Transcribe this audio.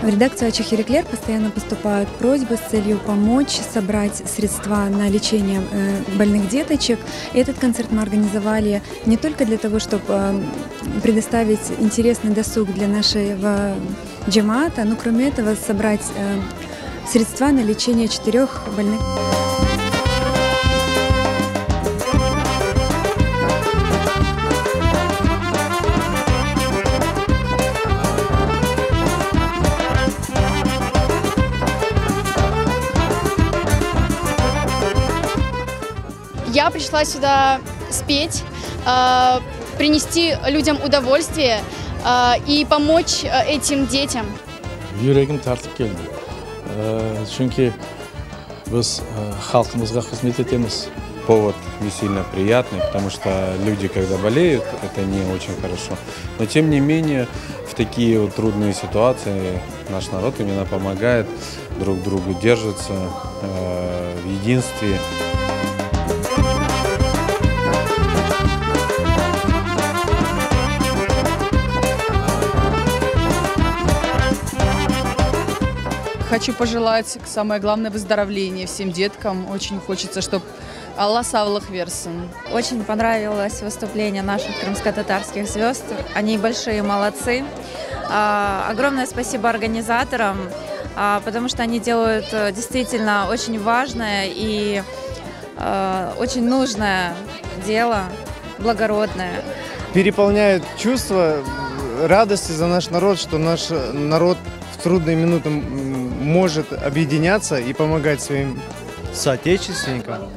В редакцию Ачухи Реклер постоянно поступают просьбы с целью помочь собрать средства на лечение больных деточек. И этот концерт мы организовали не только для того, чтобы предоставить интересный досуг для нашего джамаата, но кроме этого собрать средства на лечение 4 больных. Я prишла сюда спеть, принести людям удовольствие и помочь этим детям. Yüreğim tartып келdi. Çünkü biz халқымызға қызмет етеміз. Повод действительно приятный, потому что люди, когда болеют, это не очень хорошо. Но тем не менее, в такие вот трудные ситуации наш народ именно помогает друг другу, держится в единстве. Хочу пожелать самое главное выздоровление всем деткам. Очень хочется, чтобы Аллах саулах версен. Очень понравилось выступление наших крымско-татарских звезд. Они большие молодцы. Огромное спасибо организаторам, потому что они делают действительно очень важное и очень нужное дело, благородное. Переполняет чувство радости за наш народ, что наш народ в трудные минуты может объединяться и помогать своим соотечественникам.